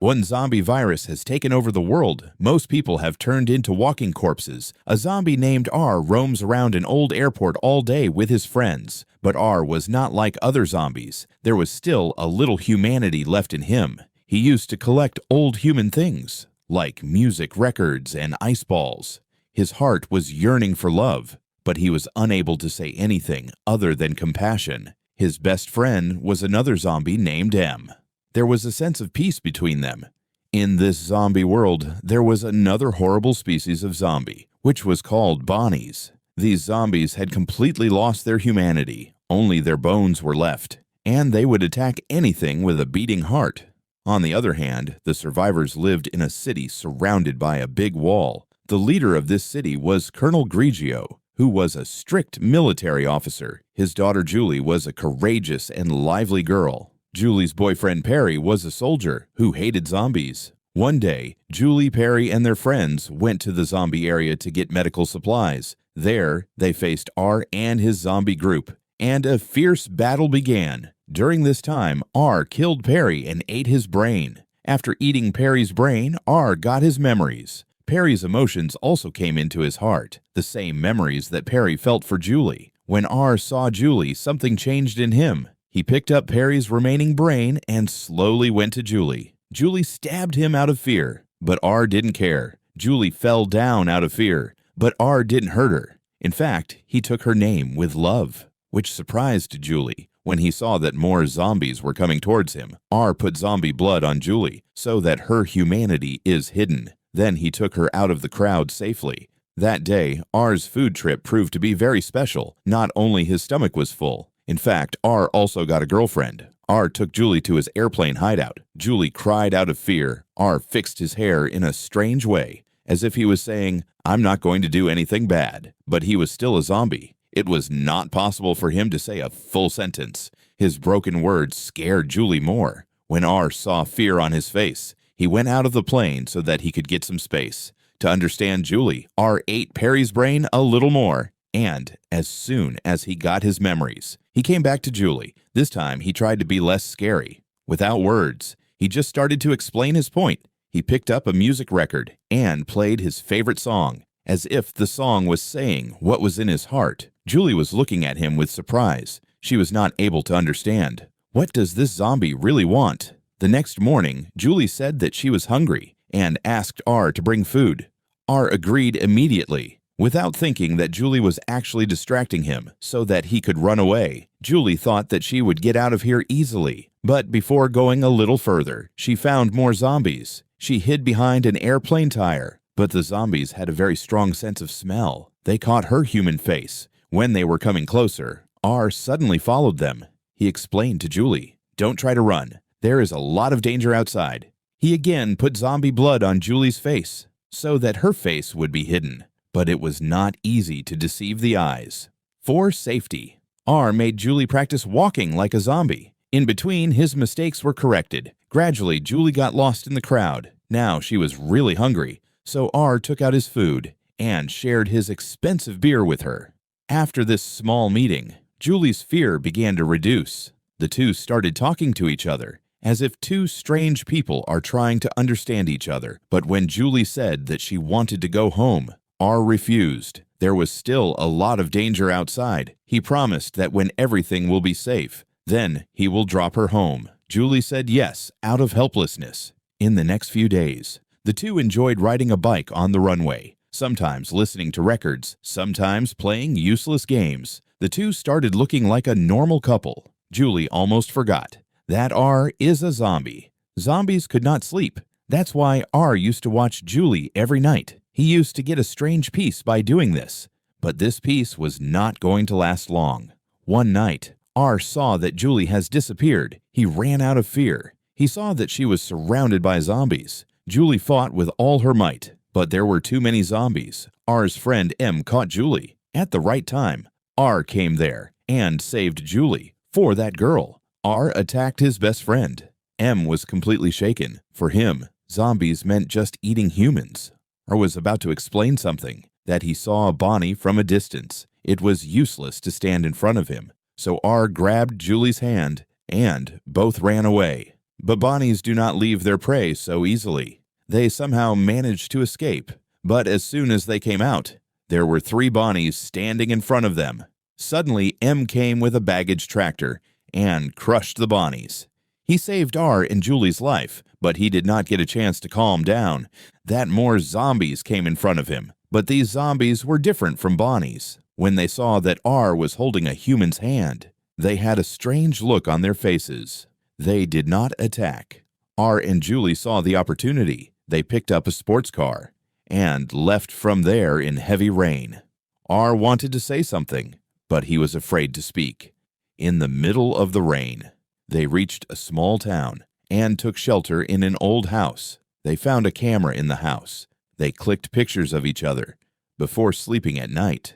One zombie virus has taken over the world. Most people have turned into walking corpses. A zombie named R roams around an old airport all day with his friends. But R was not like other zombies. There was still a little humanity left in him. He used to collect old human things, like music records and ice balls. His heart was yearning for love, but he was unable to say anything other than compassion. His best friend was another zombie named M. There was a sense of peace between them. In this zombie world, there was another horrible species of zombie, which was called Bonnies. These zombies had completely lost their humanity. Only their bones were left, and they would attack anything with a beating heart. On the other hand, the survivors lived in a city surrounded by a big wall. The leader of this city was Colonel Grigio, who was a strict military officer. His daughter Julie was a courageous and lively girl. Julie's boyfriend Perry was a soldier who hated zombies. One day, Julie, Perry, and their friends went to the zombie area to get medical supplies. There, they faced R and his zombie group, and a fierce battle began. During this time, R killed Perry and ate his brain. After eating Perry's brain, R got his memories. Perry's emotions also came into his heart, the same memories that Perry felt for Julie. When R saw Julie, something changed in him. He picked up Perry's remaining brain and slowly went to Julie. Julie stabbed him out of fear, but R didn't care. Julie fell down out of fear, but R didn't hurt her. In fact, he took her name with love, which surprised Julie. When he saw that more zombies were coming towards him, R put zombie blood on Julie so that her humanity is hidden. Then he took her out of the crowd safely. That day, R's food trip proved to be very special. Not only his stomach was full. In fact, R also got a girlfriend. R took Julie to his airplane hideout. Julie cried out of fear. R fixed his hair in a strange way, as if he was saying, "I'm not going to do anything bad." But he was still a zombie. It was not possible for him to say a full sentence. His broken words scared Julie more. When R saw fear on his face, he went out of the plane so that he could get some space. To understand Julie, R ate Perry's brain a little more, and as soon as he got his memories, he came back to Julie. This time, he tried to be less scary. Without words, he just started to explain his point. He picked up a music record and played his favorite song, as if the song was saying what was in his heart. Julie was looking at him with surprise. She was not able to understand. What does this zombie really want? The next morning, Julie said that she was hungry and asked R to bring food. R agreed immediately, without thinking that Julie was actually distracting him so that he could run away. Julie thought that she would get out of here easily, but before going a little further, she found more zombies. She hid behind an airplane tire, but the zombies had a very strong sense of smell. They caught her human face. When they were coming closer, R suddenly followed them. He explained to Julie, "Don't try to run. There is a lot of danger outside." He again put zombie blood on Julie's face so that her face would be hidden, but it was not easy to deceive the eyes. For safety, R made Julie practice walking like a zombie. In between, his mistakes were corrected. Gradually, Julie got lost in the crowd. Now she was really hungry, so R took out his food and shared his expensive beer with her. After this small meeting, Julie's fear began to reduce. The two started talking to each other, as if two strange people are trying to understand each other. But when Julie said that she wanted to go home, R refused. There was still a lot of danger outside. He promised that when everything will be safe, then he will drop her home. Julie said yes, out of helplessness. In the next few days, the two enjoyed riding a bike on the runway, sometimes listening to records, sometimes playing useless games. The two started looking like a normal couple. Julie almost forgot that R is a zombie. Zombies could not sleep. That's why R used to watch Julie every night. He used to get a strange peace by doing this. But this peace was not going to last long. One night, R saw that Julie has disappeared. He ran out of fear. He saw that she was surrounded by zombies. Julie fought with all her might, but there were too many zombies. R's friend M caught Julie. At the right time, R came there and saved Julie. For that girl, R attacked his best friend. M was completely shaken. For him, zombies meant just eating humans. R was about to explain something, that he saw Bonnie from a distance. It was useless to stand in front of him, so R grabbed Julie's hand, and both ran away. But bunnies do not leave their prey so easily. They somehow managed to escape, but as soon as they came out, there were 3 bunnies standing in front of them. Suddenly, M came with a baggage tractor and crushed the bunnies. He saved R and Julie's life, but he did not get a chance to calm down. That more zombies came in front of him, but these zombies were different from bunnies. When they saw that R was holding a human's hand, they had a strange look on their faces. They did not attack. R and Julie saw the opportunity. They picked up a sports car and left from there in heavy rain. R wanted to say something, but he was afraid to speak. In the middle of the rain, they reached a small town and took shelter in an old house. They found a camera in the house. They clicked pictures of each other before sleeping at night.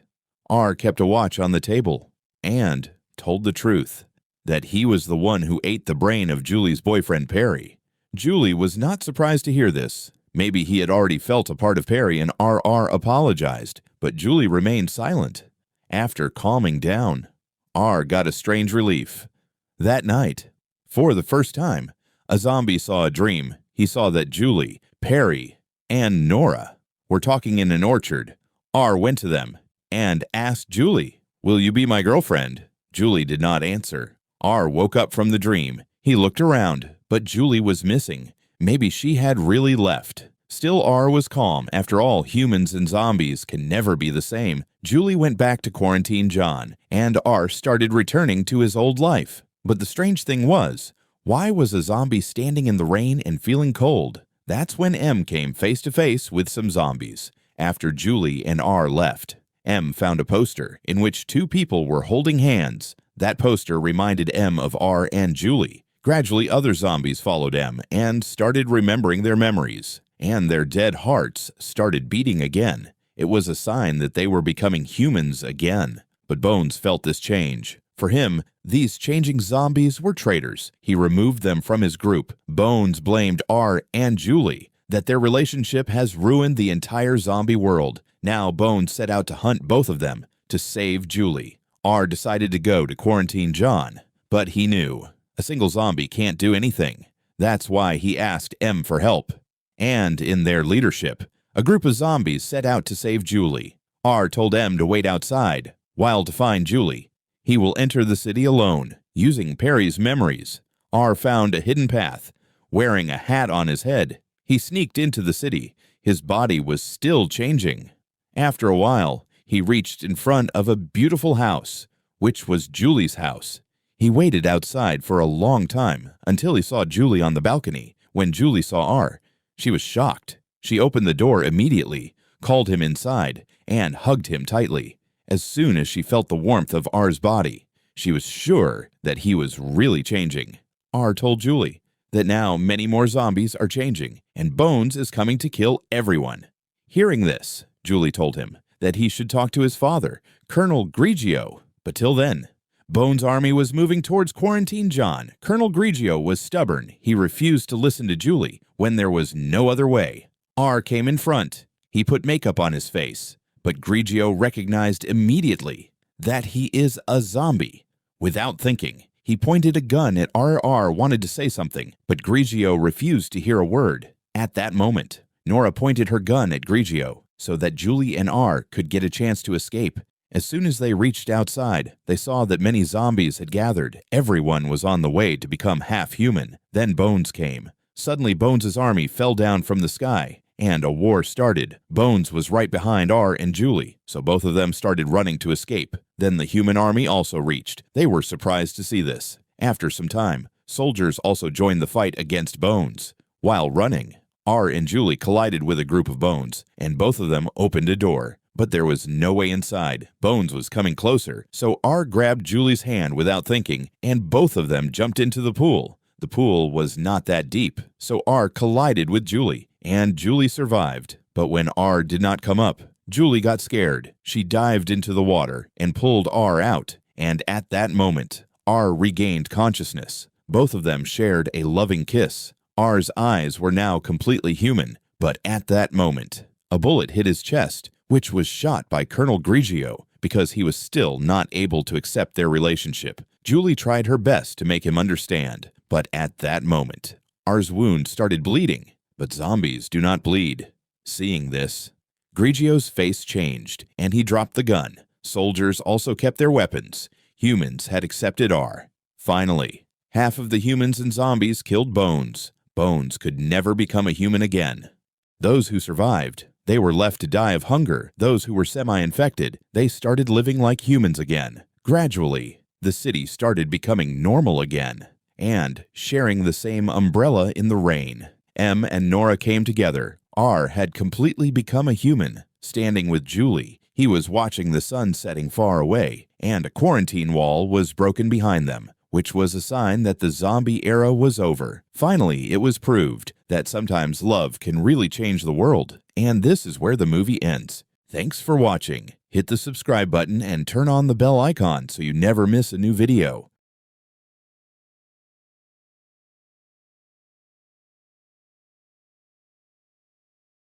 R kept a watch on the table and told the truth, that he was the one who ate the brain of Julie's boyfriend Perry. Julie was not surprised to hear this. Maybe he had already felt a part of Perry and RR apologized, but Julie remained silent. After calming down, R got a strange relief. That night, for the first time, a zombie saw a dream. He saw that Julie, Perry, and Nora were talking in an orchard. R went to them and asked Julie, "Will you be my girlfriend?" Julie did not answer. R woke up from the dream. He looked around, but Julie was missing. Maybe she had really left. Still, R was calm. After all, humans and zombies can never be the same. Julie went back to quarantine John, and R started returning to his old life. But the strange thing was, why was a zombie standing in the rain and feeling cold? That's when M came face to face with some zombies. After Julie and R left, M found a poster in which 2 people were holding hands. That poster reminded M of R and Julie. Gradually, other zombies followed M and started remembering their memories, and their dead hearts started beating again. It was a sign that they were becoming humans again. But Bones felt this change. For him, these changing zombies were traitors. He removed them from his group. Bones blamed R and Julie, that their relationship has ruined the entire zombie world. Now Bones set out to hunt both of them to save Julie. R decided to go to quarantine John, but he knew a single zombie can't do anything. That's why he asked M for help. And in their leadership, a group of zombies set out to save Julie. R told M to wait outside, while to find Julie, he will enter the city alone, using Perry's memories. R found a hidden path. Wearing a hat on his head, he sneaked into the city. His body was still changing. After a while, he reached in front of a beautiful house, which was Julie's house. He waited outside for a long time until he saw Julie on the balcony. When Julie saw R, she was shocked. She opened the door immediately, called him inside, and hugged him tightly. As soon as she felt the warmth of R's body, she was sure that he was really changing. R told Julie that now many more zombies are changing, and Bones is coming to kill everyone. Hearing this, Julie told him that he should talk to his father, Colonel Grigio. But till then, Bones' army was moving towards quarantine John. Colonel Grigio was stubborn. He refused to listen to Julie when there was no other way. R came in front. He put makeup on his face, but Grigio recognized immediately that he is a zombie. Without thinking, he pointed a gun at R. R wanted to say something, but Grigio refused to hear a word. At that moment, Nora pointed her gun at Grigio so that Julie and R could get a chance to escape. As soon as they reached outside, they saw that many zombies had gathered. Everyone was on the way to become half-human. Then Bones came. Suddenly, Bones' army fell down from the sky, and a war started. Bones was right behind R and Julie, so both of them started running to escape. Then the human army also reached. They were surprised to see this. After some time, soldiers also joined the fight against Bones. While running, R and Julie collided with a group of Bones, and both of them opened a door. But there was no way inside. Bones was coming closer, so R grabbed Julie's hand without thinking, and both of them jumped into the pool. The pool was not that deep, so R collided with Julie, and Julie survived. But when R did not come up, Julie got scared. She dived into the water and pulled R out, and at that moment, R regained consciousness. Both of them shared a loving kiss. R's eyes were now completely human, but at that moment, a bullet hit his chest, which was shot by Colonel Grigio because he was still not able to accept their relationship. Julie tried her best to make him understand, But at that moment, R's wound started bleeding, but zombies do not bleed. Seeing this, Grigio's face changed, and he dropped the gun. Soldiers also kept their weapons. Humans had accepted R. Finally, half of the humans and zombies killed Bones. Bones could never become a human again. Those who survived, they were left to die of hunger. Those who were semi-infected, they started living like humans again. Gradually, the city started becoming normal again, and sharing the same umbrella in the rain. M and Nora came together. R had completely become a human. Standing with Julie, he was watching the sun setting far away, and a quarantine wall was broken behind them, which was a sign that the zombie era was over. Finally, it was proved that sometimes love can really change the world, and this is where the movie ends. Thanks for watching. Hit the subscribe button and turn on the bell icon so you never miss a new video.